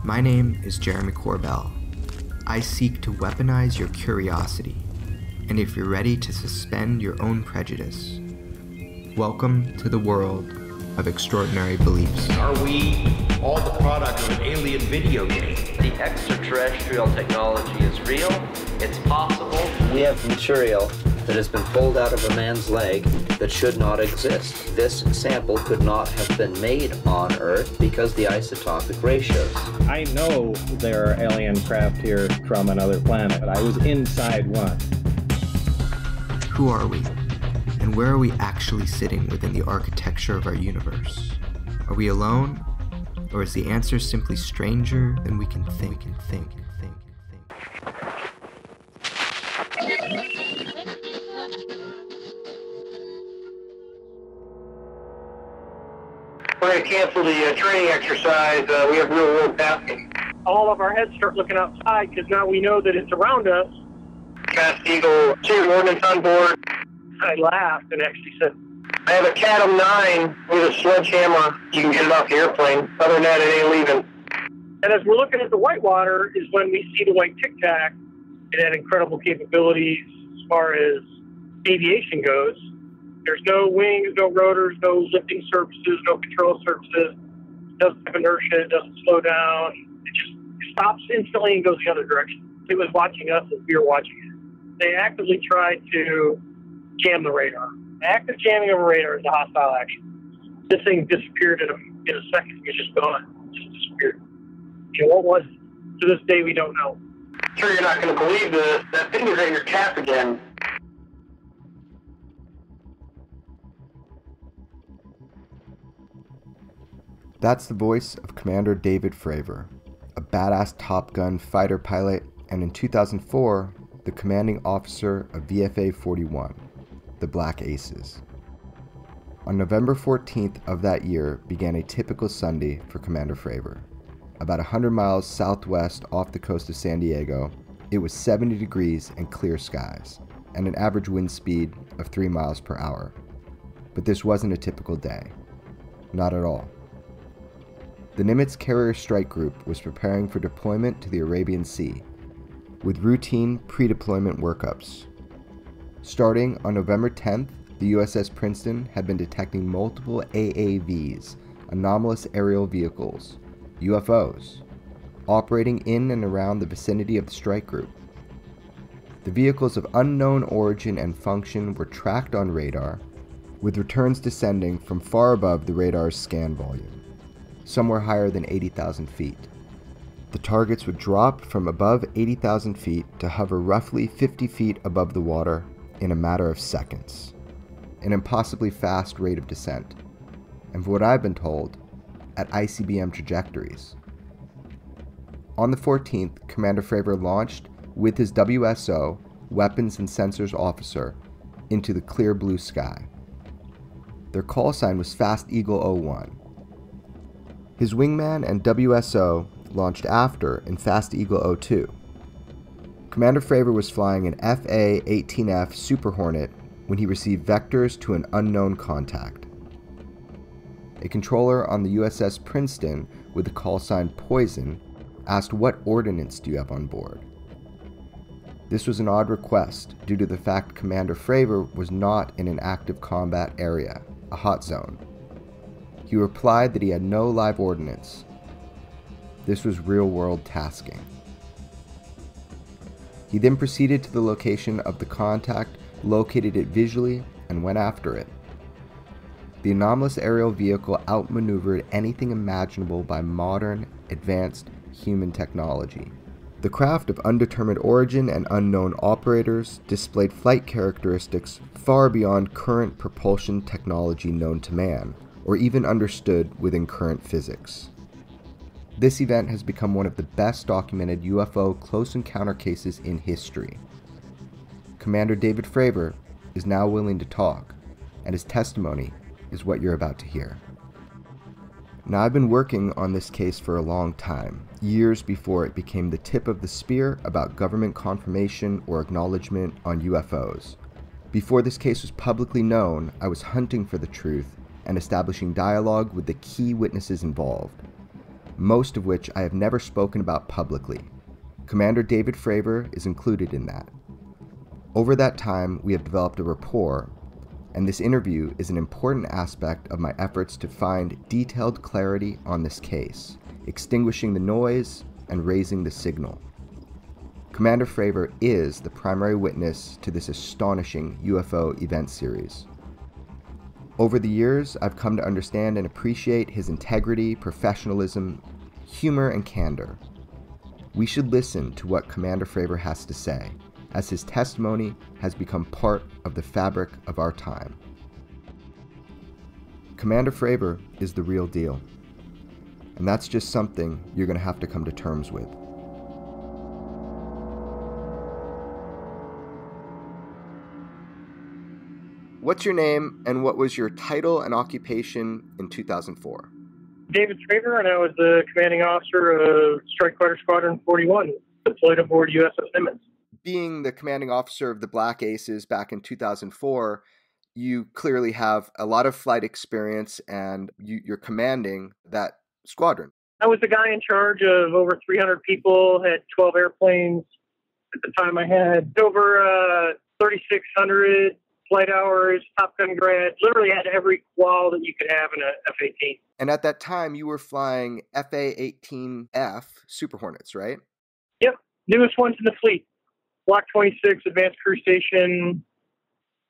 My name is Jeremy Corbell. I seek to weaponize your curiosity, and if you're ready to suspend your own prejudice, welcome to the world of extraordinary beliefs. Are we all the product of an alien video game? The extraterrestrial technology is real, it's possible. We have material that has been pulled out of a man's leg that should not exist. This sample could not have been made on Earth because the isotopic ratios. I know there are alien craft here from another planet. I was inside one. Who are we? And where are we actually sitting within the architecture of our universe? Are we alone? Or is the answer simply stranger than we can think? We're going to cancel the training exercise. We have real world tasking. All of our heads start looking outside because now we know that it's around us. Fast Eagle, two ordnance on board. I laughed and actually said, I have a Catum 9 with a sledgehammer. You can get it off the airplane. Other than that, it ain't leaving. and as we're looking at the whitewater is when we see the white TIC TAC. It had incredible capabilities as far as aviation goes. There's no wings, no rotors, no lifting surfaces, no control surfaces. It doesn't have inertia. It doesn't slow down. It just stops instantly and goes the other direction. It was watching us as we were watching it. They actively tried to jam the radar. Active jamming of a radar is a hostile action. This thing disappeared in a second. It was just gone. It just disappeared. You know, what was it? To this day, we don't know. Sure, you're not going to believe this. That thing is at your cap again. That's the voice of Commander David Fravor, a badass Top Gun fighter pilot, and in 2004, the commanding officer of VFA 41, the Black Aces. On November 14th of that year began a typical Sunday for Commander Fravor. About 100 miles southwest off the coast of San Diego, it was 70 degrees and clear skies, and an average wind speed of 3 miles per hour. But this wasn't a typical day. Not at all. The Nimitz Carrier Strike Group was preparing for deployment to the Arabian Sea, with routine pre-deployment workups. Starting on November 10th, the USS Princeton had been detecting multiple AAVs, Anomalous Aerial Vehicles, UFOs, operating in and around the vicinity of the strike group. The vehicles of unknown origin and function were tracked on radar, with returns descending from far above the radar's scan volume, somewhere higher than 80,000 feet. The targets would drop from above 80,000 feet to hover roughly 50 feet above the water in a matter of seconds, an impossibly fast rate of descent, and for what I've been told, at ICBM trajectories. On the 14th, Commander Fravor launched with his WSO, Weapons and Sensors Officer, into the clear blue sky. Their call sign was Fast Eagle 01. His wingman and WSO launched after in Fast Eagle 02. Commander Fravor was flying an FA-18F Super Hornet when he received vectors to an unknown contact. A controller on the USS Princeton with the call sign Poison asked, "What ordnance do you have on board?" This was an odd request due to the fact Commander Fravor was not in an active combat area, a hot zone. He replied that he had no live ordnance. This was real-world tasking. He then proceeded to the location of the contact, located it visually, and went after it. The anomalous aerial vehicle outmaneuvered anything imaginable by modern, advanced human technology. The craft of undetermined origin and unknown operators displayed flight characteristics far beyond current propulsion technology known to man, or even understood within current physics. This event has become one of the best documented UFO close encounter cases in history. Commander David Fravor is now willing to talk, and his testimony is what you're about to hear. Now, I've been working on this case for a long time, years before it became the tip of the spear about government confirmation or acknowledgement on UFOs. Before this case was publicly known, I was hunting for the truth and establishing dialogue with the key witnesses involved. most of which I have never spoken about publicly. Commander David Fravor is included in that. Over that time, we have developed a rapport, and this interview is an important aspect of my efforts to find detailed clarity on this case, extinguishing the noise and raising the signal. Commander Fravor is the primary witness to this astonishing UFO event series. Over the years, I've come to understand and appreciate his integrity, professionalism, humor, and candor. We should listen to what Commander Fravor has to say, as his testimony has become part of the fabric of our time. Commander Fravor is the real deal, and that's just something you're going to have to come to terms with. What's your name, and what was your title and occupation in 2004? David Fravor, and I was the commanding officer of Strike Fighter Squadron 41, deployed aboard USS Nimitz. Being the commanding officer of the Black Aces back in 2004, you clearly have a lot of flight experience, and you're commanding that squadron. I was the guy in charge of over 300 people, had 12 airplanes. At the time, I had over 3,600 flight hours, Top Gun grad, literally had every qual that you could have in a F-18. And at that time, you were flying FA-18F Super Hornets, right? Yep, newest ones in the fleet. Block 26, Advanced Crew Station.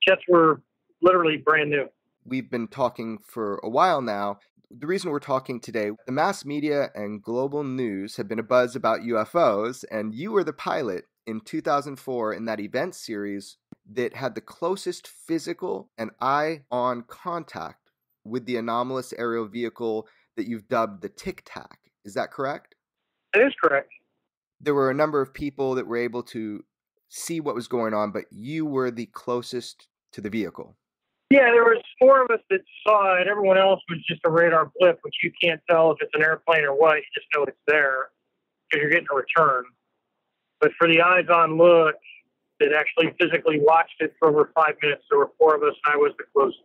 Jets were literally brand new. We've been talking for a while now. The reason we're talking today, the mass media and global news have been abuzz about UFOs, and you were the pilot in 2004 in that event series that had the closest physical and eye-on contact with the anomalous aerial vehicle that you've dubbed the TIC TAC. Is that correct? That is correct. There were a number of people that were able to see what was going on, but you were the closest to the vehicle. Yeah, there was 4 of us that saw it. Everyone else was just a radar blip, which you can't tell if it's an airplane or what. You just know it's there because you're getting a return. But for the eyes-on look that actually physically watched it for over 5 minutes, there were 4 of us, and I was the closest.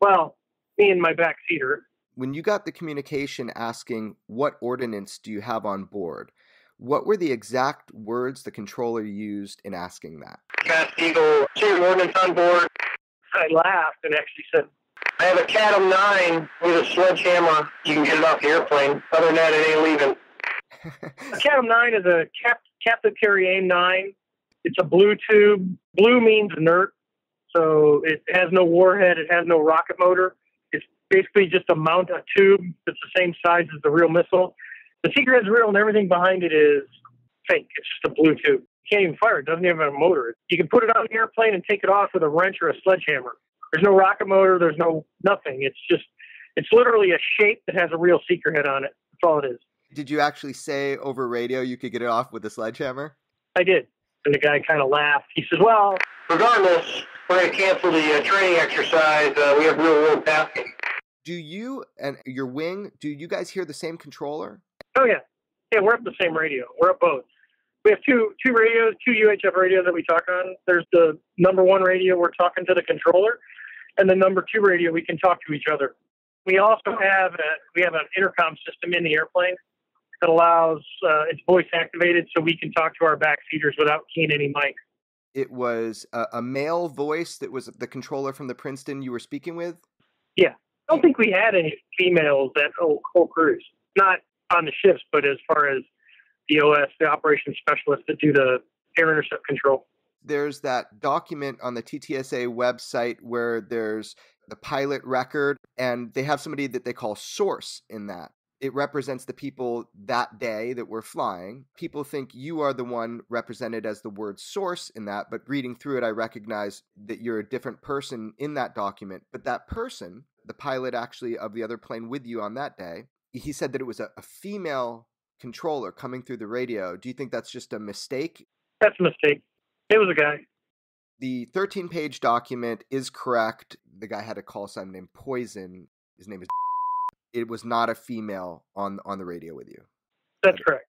Well, me and my backseater. When you got the communication asking, what ordnance do you have on board, what were the exact words the controller used in asking that? Fast Eagle, two ordnance on board. I laughed and actually said, I have a Cat 9 with a sledgehammer. You can get it off the airplane. Other than that, it ain't leaving. a Cat 9 is a captive carry AIM 9. It's a blue tube. Blue means inert, so it has no warhead. It has no rocket motor. It's basically just a mount, a tube that's the same size as the real missile. The secret is real, and everything behind it is fake. It's just a blue tube. You can't even fire it. It doesn't even have a motor. You can put it on the airplane and take it off with a wrench or a sledgehammer. There's no rocket motor. There's no nothing. It's literally a shape that has a real seeker head on it. That's all it is. Did you actually say over radio you could get it off with a sledgehammer? I did. And the guy kind of laughed. He says, well, regardless, we're going to cancel the training exercise. We have real-world tasking. Do you and your wing, do you guys hear the same controller? Oh, yeah. Yeah, we're up the same radio. We're up both. We have two radios, 2 UHF radios that we talk on. There's the number 1 radio, we're talking to the controller, and the number 2 radio, we can talk to each other. We also have an intercom system in the airplane that allows, it's voice activated, so we can talk to our backseaters without keying any mic. It was a male voice that was the controller from the Princeton you were speaking with? Yeah. I don't think we had any females that whole cruise. Not on the ships, but as far as the OS, the operations specialists that do the air intercept control. There's that document on the TTSA website where there's the pilot record, and they have somebody that they call source in that. It represents the people that day that were flying. People think you are the one represented as the word source in that, but reading through it, I recognize that you're a different person in that document. But that person, the pilot actually of the other plane with you on that day, he said that it was a female controller coming through the radio. Do you think that's just a mistake? That's a mistake. It was a guy. The 13-page document is correct. The guy had a call sign named Poison. His name is... It was not a female on the radio with you. That's correct.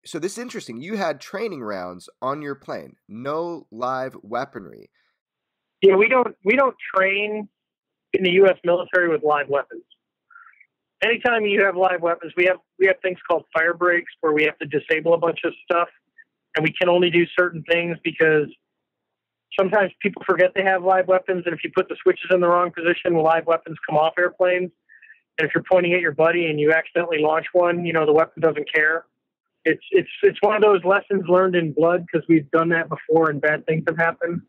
So this is interesting. You had training rounds on your plane. No live weaponry. Yeah, we don't train in the U.S. military with live weapons. Anytime you have live weapons, we have things called fire breaks where we have to disable a bunch of stuff, and we can only do certain things because sometimes people forget they have live weapons, and if you put the switches in the wrong position, live weapons come off airplanes. And if you're pointing at your buddy and you accidentally launch one, the weapon doesn't care. It's one of those lessons learned in blood because we've done that before and bad things have happened.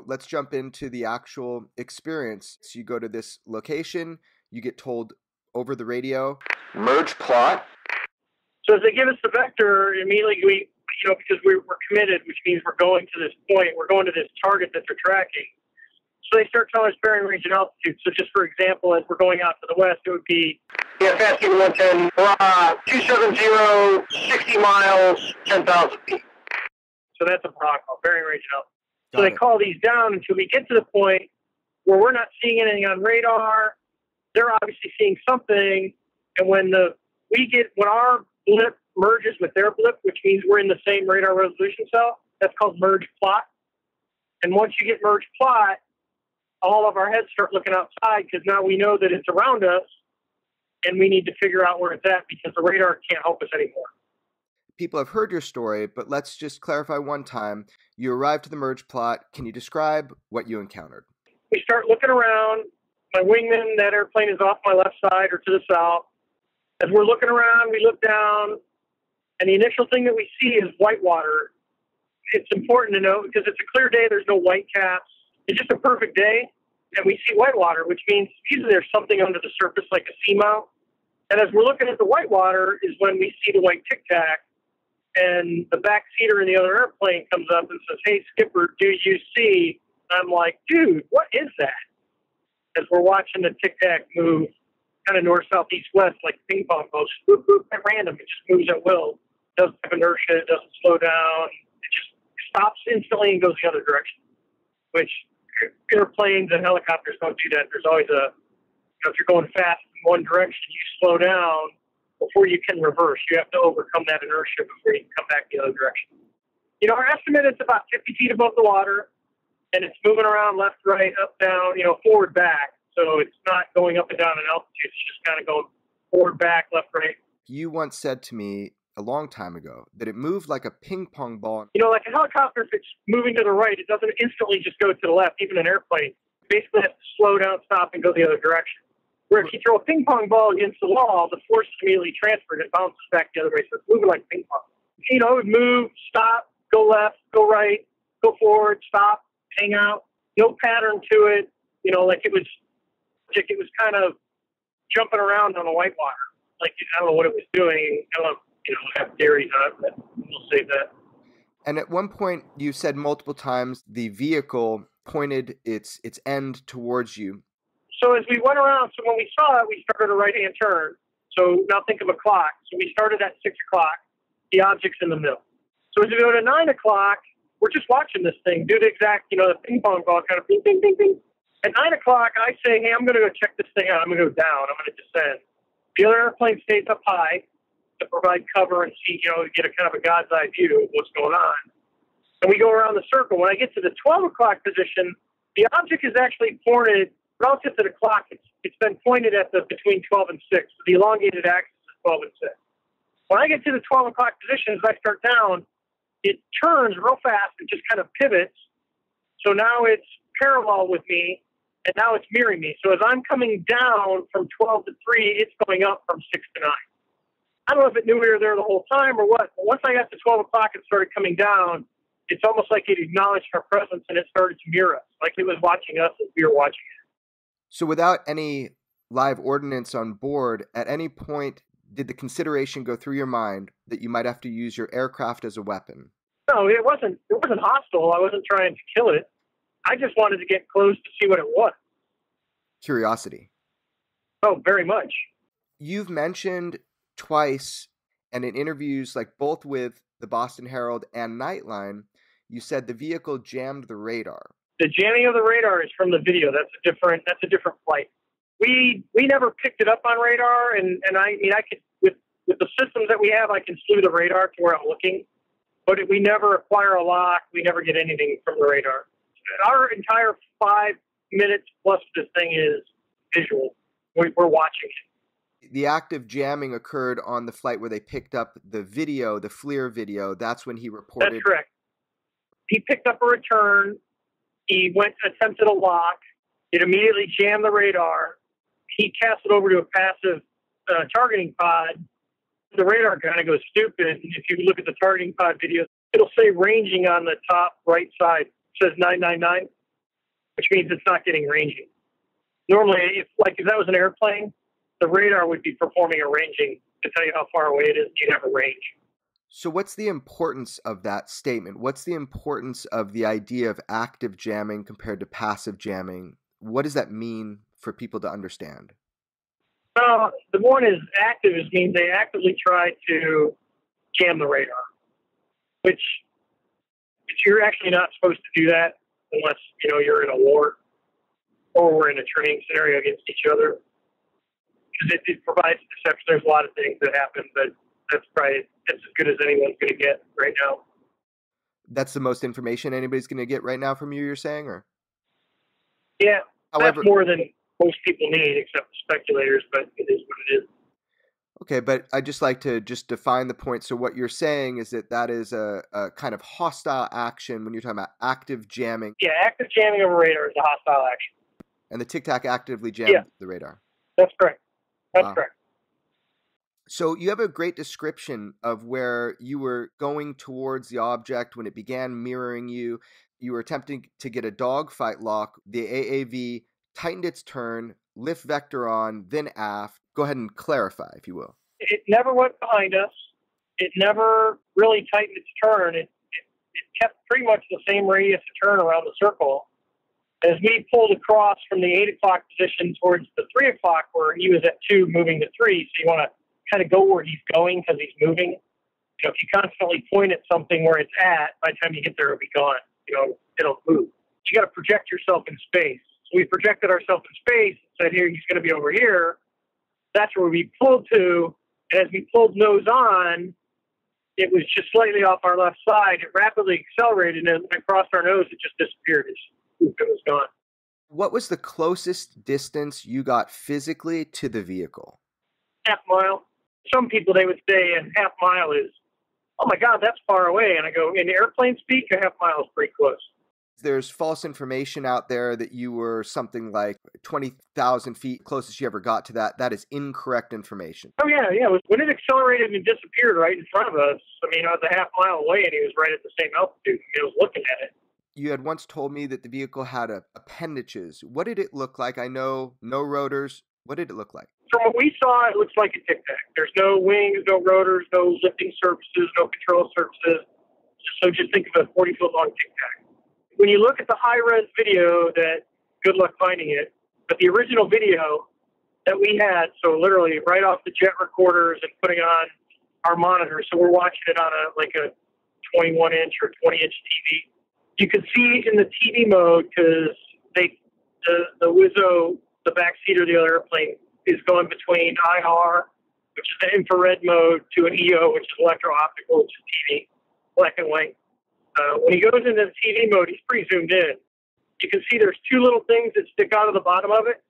Let's jump into the actual experience. So you go to this location, you get told over the radio, merge plot. So as they give us the vector, immediately because we're committed, which means we're going to this point, we're going to this target that they're tracking. So they start telling us bearing, range, and altitude. So just for example, as we're going out to the west, it would be fast 110, 270, 60 miles, 10,000 feet. So that's a protocol, bearing, range, and altitude. So they call these down until we get to the point where we're not seeing anything on radar. They're obviously seeing something, and when our blip merges with their blip, which means we're in the same radar resolution cell, that's called merge plot. And once you get merge plot, all of our heads start looking outside because now we know that it's around us, and we need to figure out where it's at because the radar can't help us anymore. People have heard your story, but let's just clarify one time. You arrived to the merge plot. Can you describe what you encountered? We start looking around. My wingman, that airplane is off my left side or to the south. As we're looking around, we look down, and the initial thing that we see is white water. It's important to note because it's a clear day. There's no white caps. It's just a perfect day, and we see white water, which means usually there's something under the surface like a seamount. And as we're looking at the white water is when we see the white TIC TAC, and the backseater in the other airplane comes up and says, "Hey, skipper, do you see?" I'm like, "Dude, what is that?" As we're watching the TIC TAC move kind of north, south, east, west, like ping pong balls, whoop, whoop, at random. It just moves at will. It doesn't have inertia. It doesn't slow down. It just stops instantly and goes the other direction, which airplanes and helicopters don't do that. There's always if you're going fast in one direction, you slow down before you can reverse. You have to overcome that inertia before you can come back the other direction. Our estimate is about 50 feet above the water, and it's moving around left, right, up, down, forward, back. So it's not going up and down in altitude. It's just kind of going forward, back, left, right. You once said to me a long time ago that it moved like a ping pong ball. Like a helicopter, if it's moving to the right, it doesn't instantly just go to the left. Even an airplane, it basically has to slow down, stop, and go the other direction. Where if you throw a ping pong ball against the wall, the force is immediately transferred. It bounces back the other way. So it's moving like ping pong. It would move, stop, go left, go right, go forward, stop, hang out. No pattern to it. It was kind of jumping around on the white water. Like, I don't know what it was doing. I don't have theories on it, but we'll save that. And at one point, you said multiple times the vehicle pointed its end towards you. So as we went around, so when we saw it, we started a right-hand turn. So now think of a clock. So we started at 6 o'clock. The object's in the middle. So as we go to 9 o'clock, we're just watching this thing do the exact, the ping pong ball kind of bing, bing, bing, bing. At 9 o'clock, I say, "Hey, I'm going to go check this thing out. I'm going to go down. I'm going to descend." The other airplane stays up high to provide cover and see, get a kind of a God's eye view of what's going on. And we go around the circle. When I get to the 12 o'clock position, the object is actually pointed relative to the clock. It's been pointed at between 12 and 6. So the elongated axis is 12 and 6. When I get to the 12 o'clock position, as I start down, it turns real fast and just kind of pivots. So now it's parallel with me, and now it's mirroring me. So as I'm coming down from 12 to 3, it's going up from 6 to 9. I don't know if it knew we were there the whole time or what, but once I got to 12 o'clock and started coming down, it's almost like it acknowledged our presence and it started to mirror us, like it was watching us as we were watching it. So without any live ordnance on board, at any point did the consideration go through your mind that you might have to use your aircraft as a weapon? No, it wasn't hostile. I wasn't trying to kill it. I just wanted to get close to see what it was. Curiosity. Oh, very much. You've mentioned twice, and in interviews like both with the Boston Herald and Nightline, you said the vehicle jammed the radar. The jamming of the radar is from the video. That's a different flight. We never picked it up on radar, and I could with the systems that we have, I can slew the radar to where I'm looking, but we never acquire a lock. We never get anything from the radar. Our entire 5 minutes plus this thing is visual. we're watching it. The active jamming occurred on the flight where they picked up the video, the FLIR video. That's when he reported. That's correct. He picked up a return. He attempted a lock. It immediately jammed the radar. He cast it over to a passive targeting pod. The radar kind of goes stupid. And if you look at the targeting pod video, it'll say ranging on the top right side. It says 999, which means it's not getting ranging. Normally, if that was an airplane, the radar would be performing a ranging to tell you how far away it is. You'd have a range. So what's the importance of that statement? What's the importance of the idea of active jamming compared to passive jamming? What does that mean for people to understand? Well, the one is active means they actively try to jam the radar, which you're actually not supposed to do that unless, you're in a war or we're in a training scenario against each other. Because it provides deception. There's a lot of things that happen, but that's as good as anyone's going to get right now. That's the most information anybody's going to get right now from you, you're saying? Or yeah, however, that's more than most people need, except the speculators, but it is what it is. Okay, but I'd just like to just define the point. So what you're saying is that is a kind of hostile action when you're talking about active jamming. Yeah, active jamming of a radar is a hostile action. And the Tic Tac actively jammed the radar. That's correct. That's correct. So you have a great description of where you were going towards the object when it began mirroring you. You were attempting to get a dogfight lock. The AAV tightened its turn, lift vector on, then aft. Go ahead and clarify, if you will. It never went behind us. It never really tightened its turn. It kept pretty much the same radius of turn around the circle. As we pulled across from the 8 o'clock position towards the 3 o'clock, where he was at 2, moving to 3, so you want to kind of go where he's going because he's moving. If you constantly point at something where it's at, by the time you get there, it'll be gone. It'll move. You got to project yourself in space. So we projected ourselves in space and said, here, he's going to be over here. That's where we pulled to. And as we pulled nose on, it was just slightly off our left side. It rapidly accelerated, and across our nose, it just disappeared. It was gone. What was the closest distance you got physically to the vehicle? Half mile. Some people, they would say a half mile is, oh my God, that's far away. And I go, in airplane speak, a half mile is pretty close. There's false information out there that you were something like 20,000 feet closest you ever got to that. That is incorrect information. Oh, yeah. When it accelerated and disappeared right in front of us, I was a half mile away and he was right at the same altitude. I was looking at it. You had once told me that the vehicle had appendages. What did it look like? I know no rotors. What did it look like? From what we saw, it looks like a Tic Tac. There's no wings, no rotors, no lifting surfaces, no control surfaces. So just think of a 40-foot-long Tic Tac. When you look at the high-res video, good luck finding it, but the original video that we had, so literally right off the jet recorders and putting on our monitor, so we're watching it on a 21-inch or 20-inch TV. You can see in the TV mode because the Wizzo, the backseat of the other airplane, is going between IR, which is the infrared mode, to an EO, which is electro-optical, which is TV, black and white. When he goes into the TV mode, he's pretty zoomed in. You can see there's two little things that stick out of the bottom of it.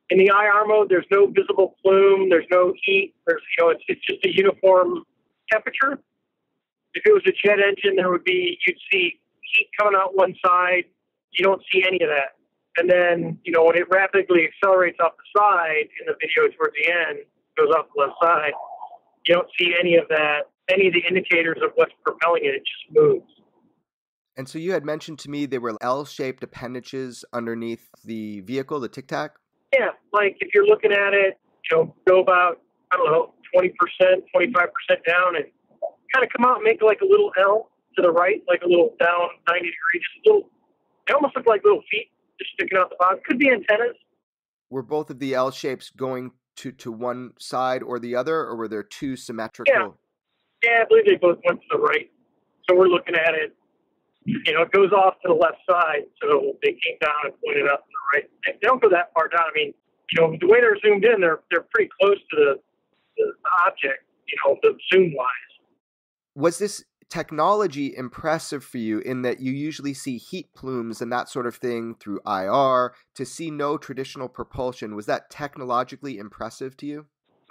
In the IR mode, there's no visible plume, there's no heat. It's just a uniform temperature. If it was a jet engine, you'd see heat coming out one side. You don't see any of that. And then, when it rapidly accelerates off the side in the video towards the end, goes off the left side, you don't see any of that, any of the indicators of what's propelling it. It just moves. And so you had mentioned to me there were L-shaped appendages underneath the vehicle, the Tic Tac? Yeah, like if you're looking at it, go about, 20%, 25% down and kind of come out and make like a little L to the right, like a little down 90 degrees, just a little, they almost look like little feet just sticking out the bottom. Could be antennas. Were both of the L shapes going to one side or the other, or were there two symmetrical? Yeah, I believe they both went to the right. So we're looking at it. It goes off to the left side, so they came down and pointed up to the right. They don't go that far down. The way they're zoomed in, they're pretty close to the object, the zoom-wise. Was this technology impressive for you in that you usually see heat plumes and that sort of thing through IR? To see no traditional propulsion, was that technologically impressive to you?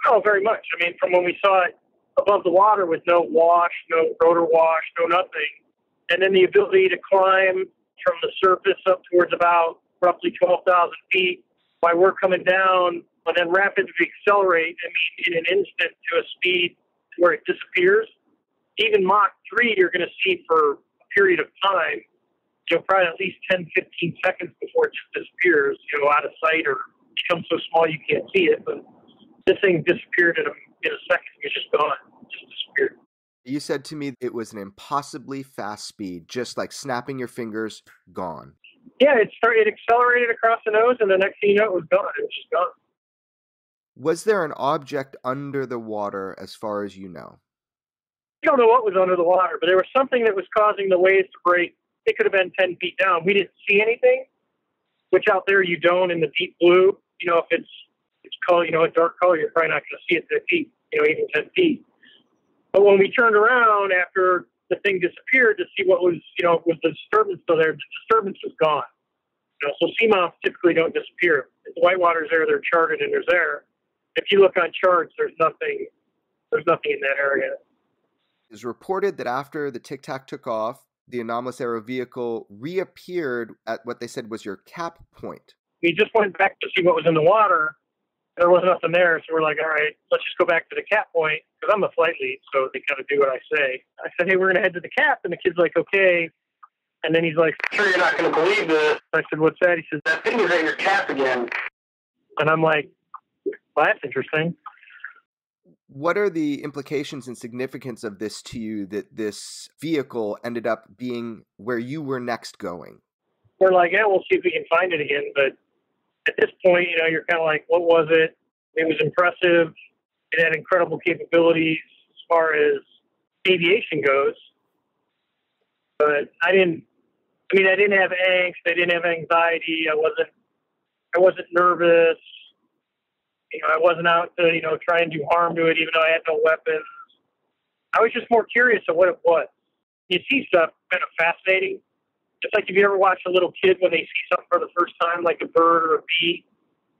Oh, very much. I mean, from when we saw it above the water with no wash, no rotor wash, no nothing, and then the ability to climb from the surface up towards about roughly 12,000 feet while we're coming down, and then rapidly accelerate, I mean, in an instant to a speed where it disappears. Even Mach 3, you're going to see for a period of time, probably at least 10, 15 seconds before it just disappears, out of sight or becomes so small you can't see it. But this thing disappeared in a second. It was just gone. It just disappeared. You said to me it was an impossibly fast speed, just like snapping your fingers, gone. Yeah, it accelerated across the nose, and the next thing you know, it was gone. It was just gone. Was there an object under the water as far as you know? We don't know what was under the water, but there was something that was causing the waves to break. It could have been 10 feet down. We didn't see anything, which out there you don't in the deep blue. If it's color, a dark color, you're probably not going to see it 10 feet, even 10 feet. But when we turned around after the thing disappeared to see what was, was the disturbance still there, the disturbance was gone. So seamounts typically don't disappear. If the whitewater's there, they're charted and they're there. If you look on charts, there's nothing in that area. It was reported that after the Tic Tac took off, the anomalous aero vehicle reappeared at what they said was your cap point. We just went back to see what was in the water. There was nothing there, so we're like, all right, let's just go back to the cap point, because I'm the flight lead, so they kind of do what I say. I said, hey, we're going to head to the cap, and the kid's like, okay. And then he's like, Sure, you're not going to believe this. I said, what's that? He says, That thing is at your cap again. and I'm like, well, that's interesting. What are the implications and significance of this to you, that this vehicle ended up being where you were next going? We're like, yeah, we'll see if we can find it again. But at this point, you're kind of like, what was it? It was impressive. It had incredible capabilities as far as aviation goes. But I didn't have angst. I didn't have anxiety. I wasn't nervous. I wasn't out to, try and do harm to it, even though I had no weapons. I was just more curious of what it was. You see stuff kind of fascinating. It's like if you ever watch a little kid when they see something for the first time, like a bird or a bee,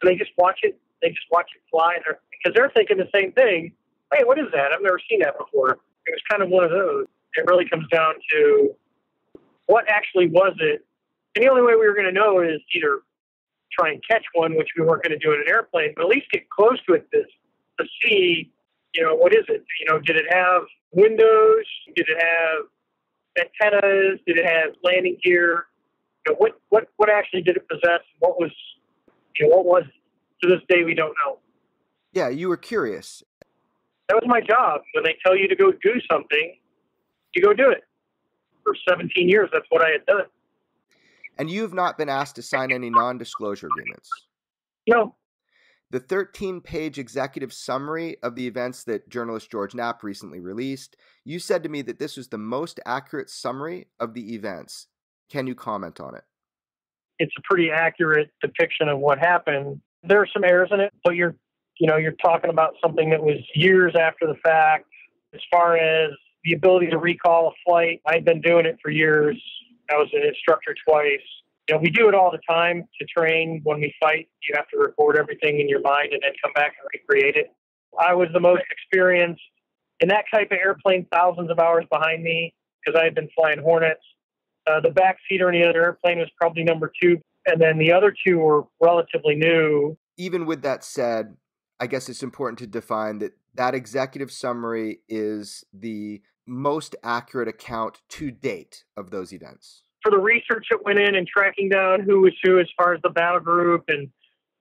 and they just watch it. They just watch it fly, because they're thinking the same thing. Hey, what is that? I've never seen that before. It was kind of one of those. It really comes down to what actually was it. And the only way we were going to know is either try and catch one, which we weren't going to do in an airplane, but at least get close to it to see, what is it? Did it have windows? Did it have antennas? Did it have landing gear? What actually did it possess? What was it? To this day, we don't know. Yeah, you were curious. That was my job. When they tell you to go do something, you go do it. For 17 years, that's what I had done. And you have not been asked to sign any non-disclosure agreements? No. The 13-page executive summary of the events that journalist George Knapp recently released, you said to me that this was the most accurate summary of the events. Can you comment on it? It's a pretty accurate depiction of what happened. There are some errors in it, but you're talking about something that was years after the fact. As far as the ability to recall a flight, I've been doing it for years. I was an instructor twice. We do it all the time to train. When we fight, you have to record everything in your mind and then come back and recreate it. I was the most experienced in that type of airplane, thousands of hours behind me, because I had been flying Hornets. The backseater in the other airplane was probably number 2, and then the other 2 were relatively new. Even with that said, I guess it's important to define that executive summary is the most accurate account to date of those events. For the research that went in and tracking down who was who as far as the battle group and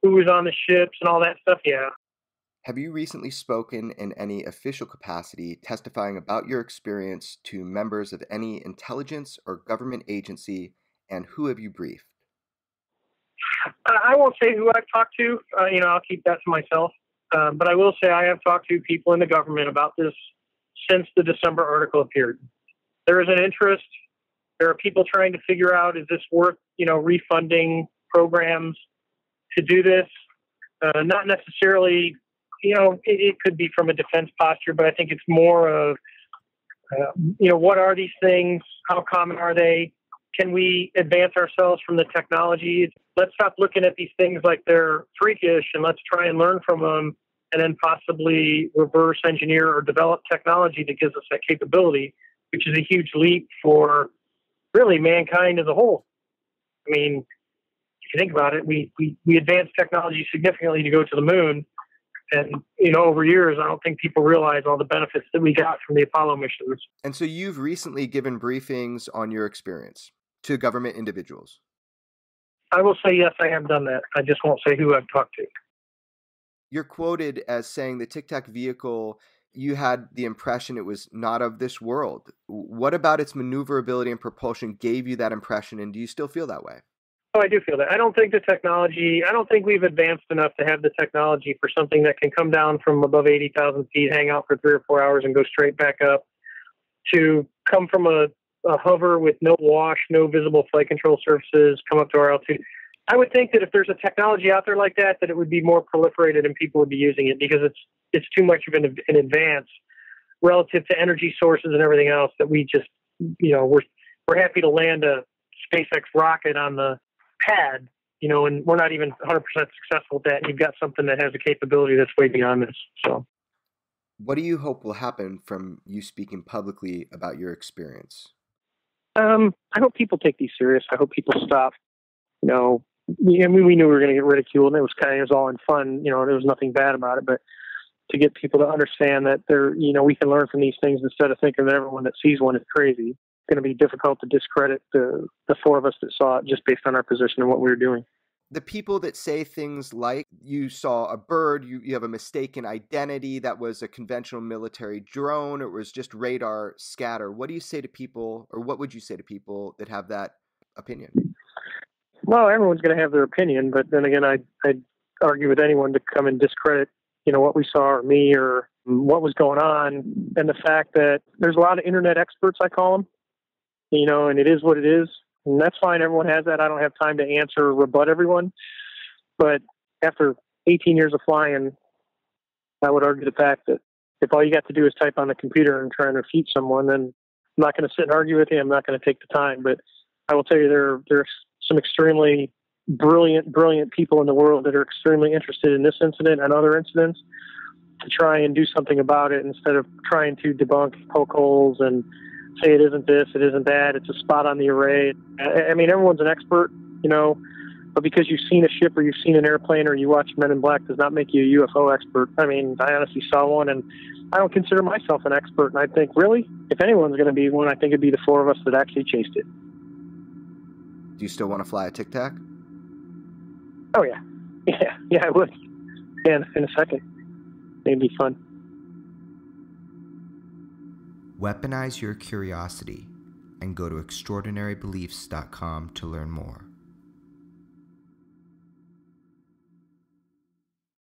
who was on the ships and all that stuff, yeah. Have you recently spoken in any official capacity testifying about your experience to members of any intelligence or government agency, and who have you briefed? I won't say who I've talked to. I'll keep that to myself. But I will say I have talked to people in the government about this since the December article appeared. There is an interest. There are people trying to figure out, is this worth, refunding programs to do this? Not necessarily, it could be from a defense posture, but I think it's more of What are these things? How common are they? Can we advance ourselves from the technology? Let's stop looking at these things like they're freakish, and let's try and learn from them, and then possibly reverse engineer or develop technology that gives us that capability, which is a huge leap for really mankind as a whole. I mean, if you think about it, we advanced technology significantly to go to the moon. And, over years, I don't think people realize all the benefits that we got from the Apollo missions. And so you've recently given briefings on your experience to government individuals. I will say, yes, I have done that. I just won't say who I've talked to. You're quoted as saying the Tic Tac vehicle, you had the impression it was not of this world. What about its maneuverability and propulsion gave you that impression, and do you still feel that way? Oh, I do feel that. I don't think we've advanced enough to have the technology for something that can come down from above 80,000 feet, hang out for 3 or 4 hours, and go straight back up, to come from a hover with no wash, no visible flight control surfaces, come up to our altitude. I would think that if there's a technology out there like that, that it would be more proliferated and people would be using it, because it's too much of an advance relative to energy sources and everything else that we just, we're happy to land a SpaceX rocket on the pad, and we're not even 100% successful at that. And you've got something that has a capability that's way beyond this. So, what do you hope will happen from you speaking publicly about your experience? I hope people take these serious. I hope people stop. We knew we were going to get ridiculed, and it was all in fun. There was nothing bad about it, but to get people to understand that we can learn from these things instead of thinking that everyone that sees one is crazy. It's going to be difficult to discredit the 4 of us that saw it just based on our position and what we were doing. The people that say things like, you saw a bird, you have a mistaken identity, that was a conventional military drone, or it was just radar scatter. What do you say to people, or what would you say to people that have that opinion? Well, everyone's going to have their opinion, but then again, I'd argue with anyone to come and discredit, what we saw, or me, or what was going on, and the fact that there's a lot of internet experts, I call them, and it is what it is, and that's fine. Everyone has that. I don't have time to answer or rebut everyone, but after 18 years of flying, I would argue the fact that if all you got to do is type on the computer and try and refute someone, then I'm not going to sit and argue with you. I'm not going to take the time, but I will tell you there's some extremely brilliant people in the world that are extremely interested in this incident and other incidents to try and do something about it instead of trying to debunk, poke holes, and say it isn't this, it isn't that, it's a spot on the array. I mean, everyone's an expert, but because you've seen a ship or you've seen an airplane or you watch Men in Black does not make you a UFO expert. I mean, I honestly saw one, and I don't consider myself an expert, and I think, really, if anyone's going to be one, I think it'd be the 4 of us that actually chased it. Do you still want to fly a Tic Tac? Oh, yeah. Yeah, I would. Yeah, in a second. It'd be fun. Weaponize your curiosity and go to extraordinarybeliefs.com to learn more.